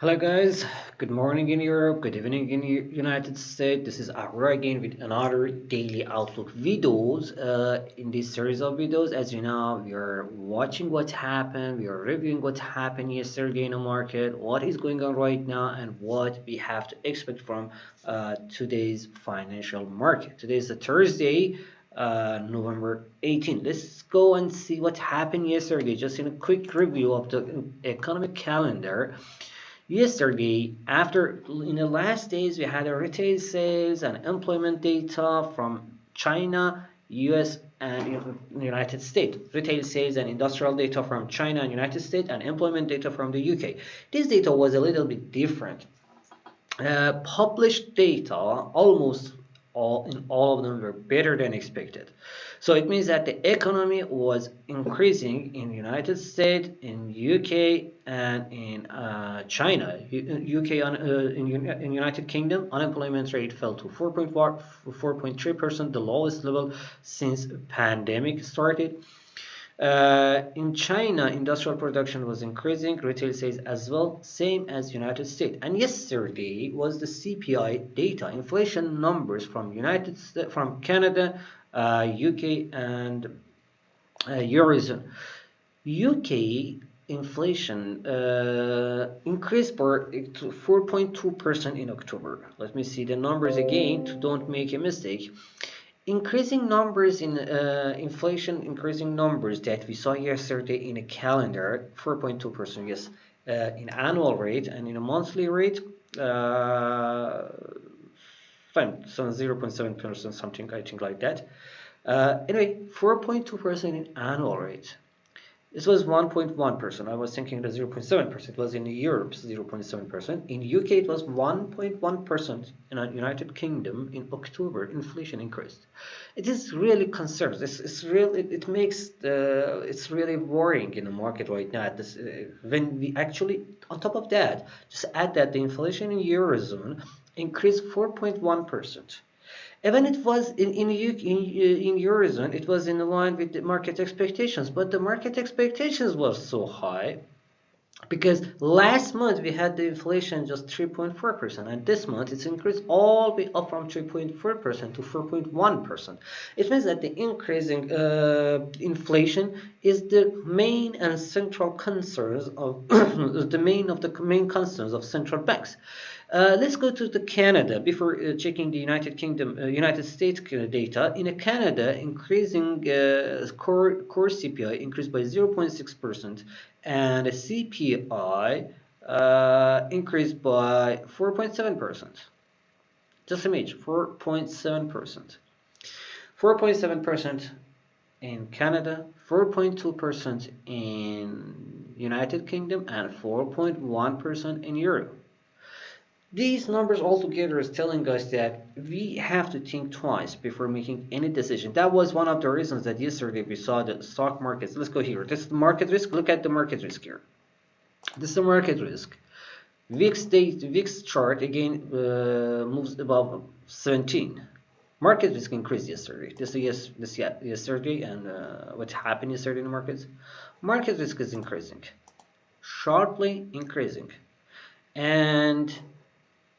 Hello guys, good morning in Europe, good evening in United States. This is Aurora again with another daily outlook videos. In this series of videos, as you know, we are watching what happened, we are reviewing what happened yesterday in the market, what is going on right now, and what we have to expect from today's financial market. Today is a Thursday, November 18. Let's go and see what happened yesterday, just in a quick review of the economic calendar. Yesterday, after in the last days, we had a retail sales and employment data from China, US, and United States. Retail sales and industrial data from China and United States, and employment data from the UK. This data was a little bit different. Published data, almost all of them were better than expected. So it means that the economy was increasing in United States, in UK, and in China. UK in United Kingdom, unemployment rate fell to 4.3%, the lowest level since pandemic started. In China, industrial production was increasing, retail sales as well, same as United States. And yesterday was the CPI data, inflation numbers from United States, from Canada, UK, and Eurozone. UK inflation increased to 4.2% in October. Let me see the numbers again to don't make a mistake. Increasing numbers in inflation, increasing numbers that we saw yesterday in a calendar, 4.2%, yes, in annual rate, and in a monthly rate, fine, so 0.7%, something I think like that. Anyway, 4.2% in annual rate. This was 1.1%. I was thinking the 0.7%. It was in Europe, 0.7%. In UK, it was 1.1%. In the United Kingdom, in October, inflation increased. It is really concerns. It's really it makes it's really worrying in the market right now. When we actually, on top of that, just add that the inflation in Eurozone increased 4.1%. Even it was in Eurozone, it was in line with the market expectations, but the market expectations was so high because last month we had the inflation just 3.4%, and this month it's increased all the way up from 3.4% to 4.1%. It means that the increasing inflation is the main and central concerns of the main concerns of central banks. Let's go to the Canada before checking the United Kingdom, United States data. In Canada, increasing core CPI increased by 0.6%, and the CPI increased by 4.7%. Just imagine 4.7%. 4.7% in Canada, 4.2% in United Kingdom, and 4.1% in Europe. These numbers altogether is telling us that we have to think twice before making any decision. That was one of the reasons that yesterday we saw the stock markets. Let's go here. This is the market risk. Look at the market risk here. This is the market risk. VIX chart again moves above 17. Market risk increased yesterday. This is yesterday, and what happened yesterday in the markets? Market risk is increasing, sharply increasing, and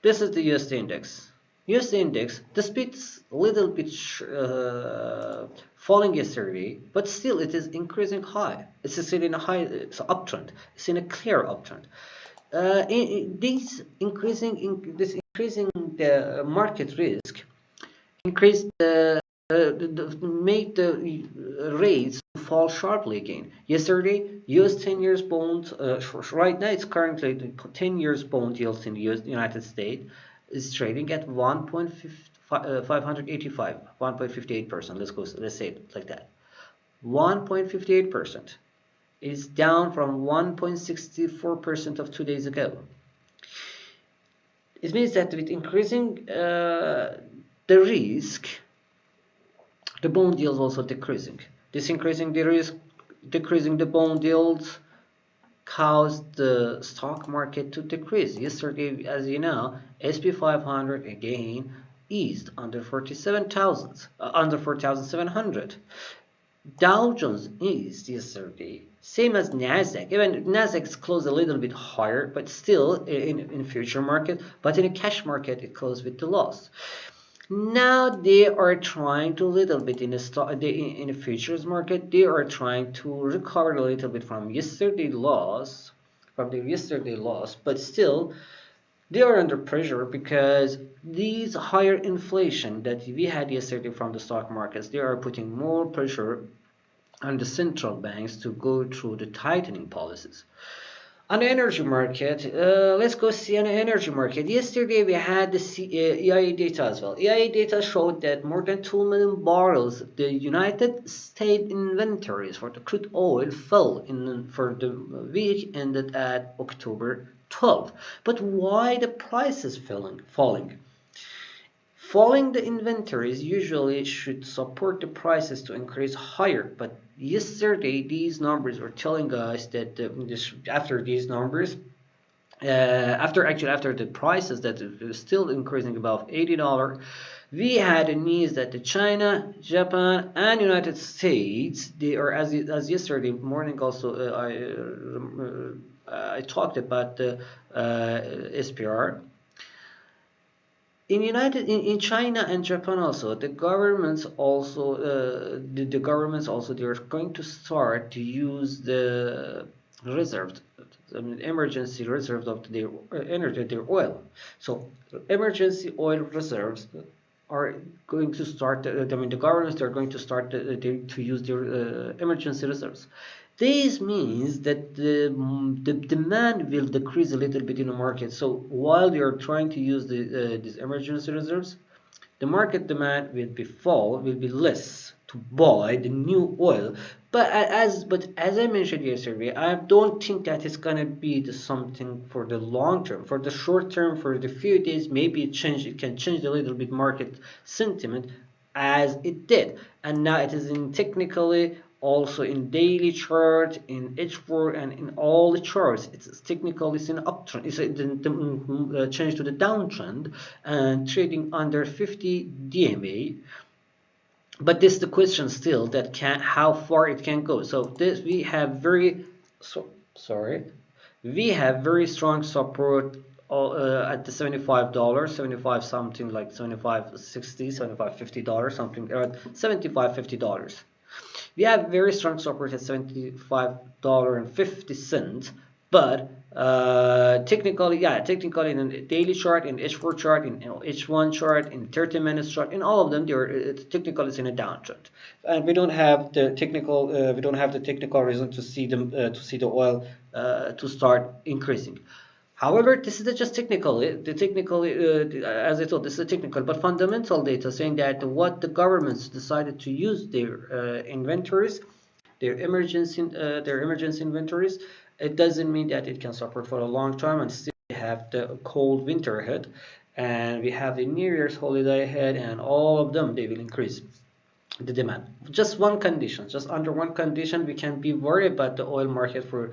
this is the USD index. USD index, the speed's a little bit falling yesterday, but still it is increasing high. It's still in a high, it's an uptrend. It's in a clear uptrend. This increasing the market risk increased made the rates fall sharply again. Yesterday, US 10 years bond, right now it's currently the 10 years bond yields in the United States is trading at 1.585, 1.58%. Let's say it like that. 1.58% is down from 1.64% of 2 days ago. It means that with increasing the risk, the bond yields also decreasing. This increasing the risk, decreasing the bond yields caused the stock market to decrease. Yesterday, as you know, SP 500 again eased under 47,000, under 4,700. Dow Jones eased yesterday Same as Nasdaq. Even Nasdaq is closed a little bit higher, but still in future market. But in a cash market, it closed with the loss. Now they are trying to little bit in the in the futures market. They are trying to recover a little bit from yesterday loss, but still they are under pressure because these higher inflation that we had yesterday from the stock markets, they are putting more pressure on the central banks to go through the tightening policies. On the energy market, let's go see on the energy market. Yesterday we had the EIA data as well. EIA data showed that more than 2 million barrels, the United States inventories for the crude oil fell for the week ended at October 12th. But why the price is falling? Falling the inventories usually should support the prices to increase higher, but yesterday these numbers were telling us that after these numbers, after the prices that is still increasing above $80, we had a news that the China, Japan, and United States, they are as yesterday morning also I talked about the SPR. In China and Japan also, the governments also they are going to start to use the reserves, I mean emergency reserves of their energy, their oil. So emergency oil reserves are going to start. I mean the governments are going to start to use their emergency reserves. This means that the demand will decrease a little bit in the market. So while they are trying to use these emergency reserves, the market demand will be less to buy the new oil. But as I mentioned yesterday, I don't think that it's gonna be something for the long term. For the short term, for the few days, maybe it can change a little bit market sentiment as it did, and now it is in technically also in daily chart, in H4, and in all the charts. It's technically it's an uptrend. It's a change to the downtrend and trading under 50 DMA. But this is the question still that can how far it can go. So this we have we have very strong support at the $75, 75 something like 75.60, $75.50 something around $75.50. We have very strong support at $75.50, but technically in a daily chart, in H4 chart, in H1 chart, in 30 minutes chart, in all of them, technically it's in a downtrend, and we don't have the technical reason to see the oil to start increasing. However, this is just technical. As I thought, this is technical, but fundamental data saying that what the governments decided to use their inventories, their emergency inventories, it doesn't mean that it can support for a long time, and still we have the cold winter ahead, and we have the New Year's holiday ahead, and all of them they will increase the demand. Just under one condition, we can be worried about the oil market for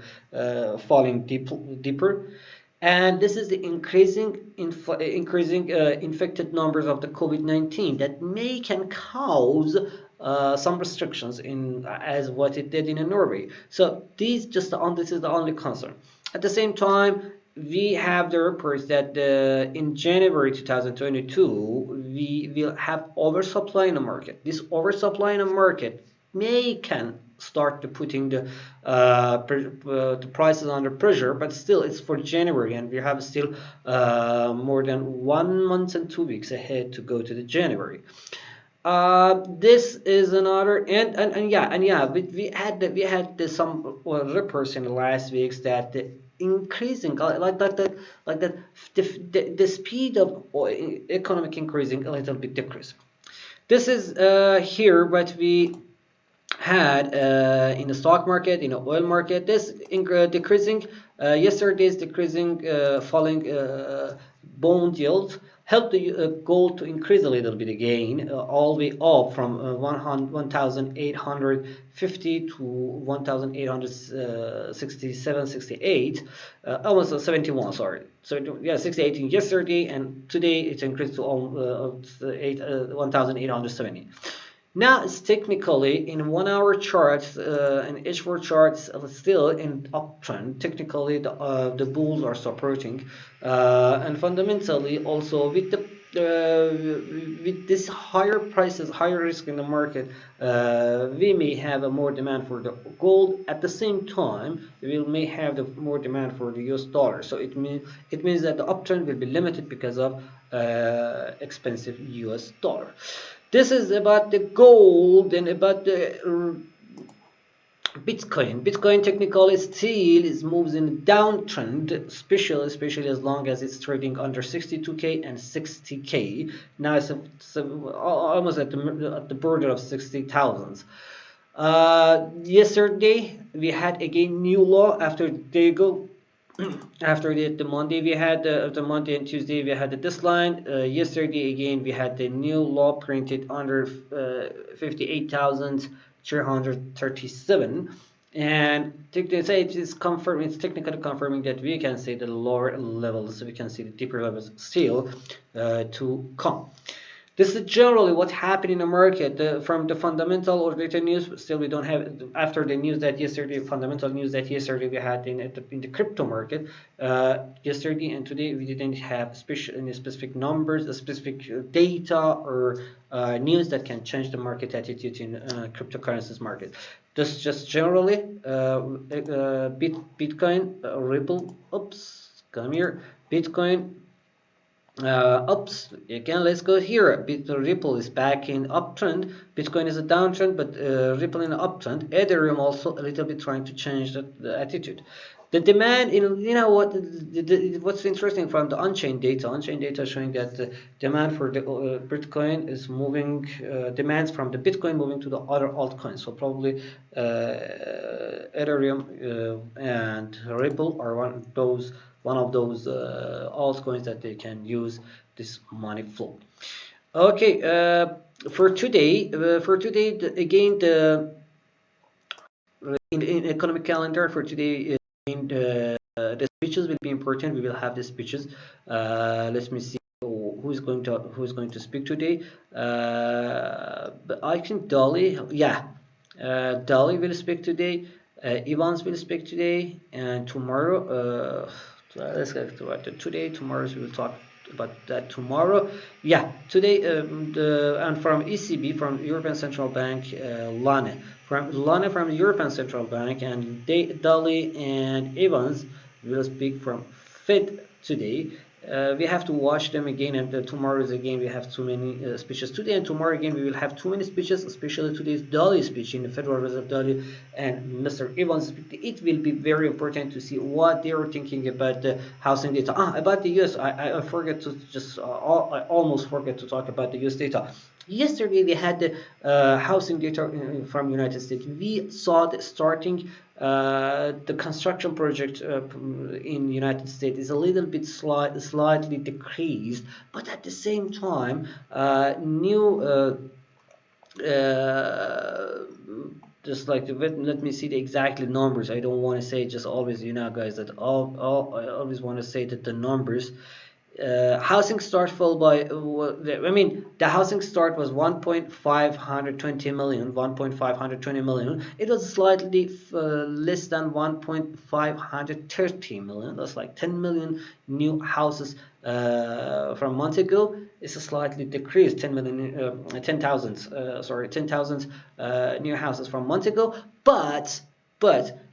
falling deeper. And this is the increasing infected numbers of the COVID-19 that can cause some restrictions in as what it did in Norway. So this is the only concern. At the same time, we have the reports that in January 2022 we will have oversupply in the market. This oversupply in the market can start to putting the prices under pressure, but still it's for January, and we have still more than 1 month and 2 weeks ahead to go to the January. This is another we had some reports in the last weeks that the increasing the speed of economic increasing a little bit decrease. This is here what we had in the stock market, in the oil market. This decreasing yesterday's decreasing falling bond yields helped the gold to increase a little bit again, all the way up from 1,850 to 1,867, 68, almost 71. Sorry, so yeah, 68 yesterday, and today it increased to 1,870. Now it's technically in 1 hour charts and H4 charts still in uptrend. Technically the bulls are supporting and fundamentally also with this higher prices, higher risk in the market, we may have a more demand for the gold. At the same time, we may have the more demand for the US dollar. So it means that the uptrend will be limited because of expensive US dollar. This is about the gold and about the Bitcoin. Bitcoin technically still is moves in a downtrend, especially as long as it's trading under 62k and 60k. Now it's almost at the border of 60,000. Yesterday we had again new law after they go. After the Monday we had the Monday and Tuesday we had the this line. Yesterday again we had the new law printed under 58,337, and they say it is confirm. It's technically confirming that we can see the lower levels. We can see the deeper levels still to come. This is generally what happened in the market from the fundamental or data news. Still, we don't have after the news that yesterday, fundamental news that yesterday we had in the crypto market. Yesterday and today we didn't have any specific numbers, specific data or news that can change the market attitude in cryptocurrencies market. This just generally Bitcoin, Ripple. Oops, come here. Bitcoin. Oops, again, let's go here. Ripple is back in uptrend. Bitcoin is a downtrend, but Ripple in an uptrend. Ethereum also a little bit trying to change the attitude. The demand in, what's interesting from the on-chain data showing that the demand for the Bitcoin is moving, demands from the Bitcoin moving to the other altcoins. So probably Ethereum and Ripple are one of those altcoins that they can use this money flow. Okay, for today, again in economic calendar for today, the speeches will be important. We will have the speeches. Let me see who's going to speak today. I think Dolly, yeah, Dolly will speak today. Evans will speak today, and tomorrow. Let's get to it today. Tomorrow we will talk about that tomorrow. Yeah, today and from ECB, from European Central Bank, Lane from European Central Bank, and Dolly and Evans will speak from Fed today. We have to watch them again, and tomorrow again we have too many speeches. Today and tomorrow again we will have too many speeches, especially today's Dolly speech in the Federal Reserve, Dolly and Mr. Evans. It will be very important to see what they are thinking about the housing data. About the US, I forget to just I almost forget to talk about the US data. Yesterday we had the housing data from United States. We saw the starting the construction project in United States is a little bit slightly decreased, but at the same time, new just like let me see the exactly numbers. I don't want to say just always, guys, that I always want to say that the numbers. Housing start fell by, the housing start was 1.520 million, 1.520 million. It was slightly less than 1.530 million. That's like 10 million new houses from a month ago. It's a slightly decreased 10 million, 10,000 new houses from a month ago. But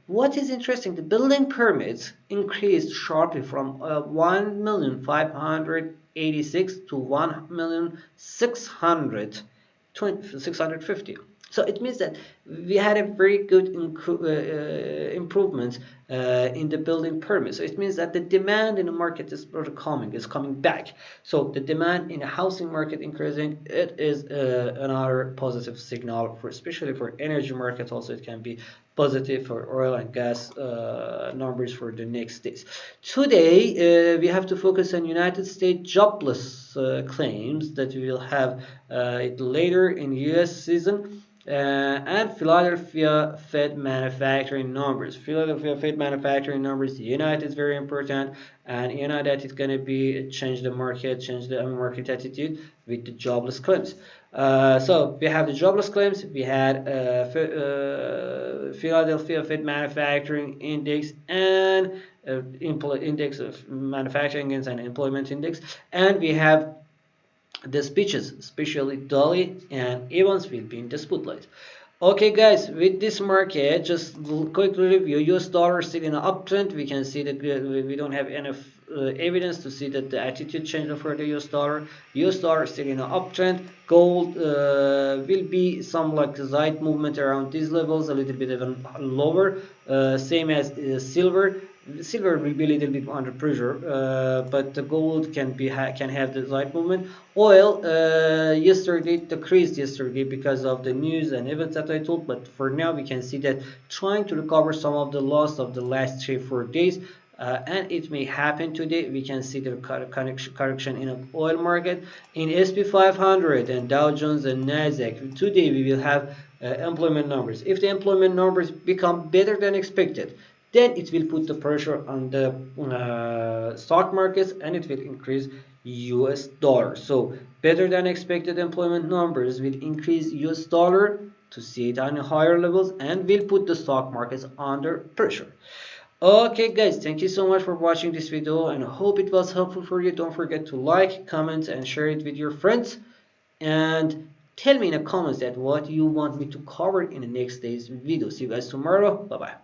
what is interesting, the building permits increased sharply from 1,586 to 1,650. So it means that we had a very good improvement in the building permit. So it means that the demand in the market is coming back. So the demand in the housing market increasing. It is another positive signal especially for energy market. Also, it can be positive for oil and gas numbers for the next days. Today, we have to focus on United States jobless claims that we will have it later in US season. and Philadelphia Fed manufacturing numbers. Philadelphia Fed manufacturing numbers, you know, it is very important, and you know that it's gonna be change the market, change the market attitude with the jobless claims. So we have the jobless claims. We had Philadelphia Fed manufacturing index and index of manufacturing and employment index, and we have the speeches, especially Dolly and Evans, will be in the spotlight. Okay, guys, with this market, just quickly review. US dollar still in an uptrend. We can see that we don't have enough evidence to see that the attitude changed for the US dollar. US dollar still in an uptrend. Gold will be some like slight movement around these levels, a little bit even lower. Same as silver. Silver will be a little bit under pressure, but the gold can have the slight movement. Oil yesterday decreased yesterday because of the news and events that I told, but for now we can see that trying to recover some of the loss of the last 3-4 days, and it may happen today. We can see the correction in the oil market. In SP 500 and Dow Jones and Nasdaq today we will have employment numbers. If the employment numbers become better than expected, then it will put the pressure on the stock markets and it will increase US dollar. So better than expected employment numbers will increase US dollar to see it on higher levels and will put the stock markets under pressure. Okay guys, thank you so much for watching this video and I hope it was helpful for you. Don't forget to like, comment and share it with your friends, and tell me in the comments that what you want me to cover in the next day's video. See you guys tomorrow. Bye bye.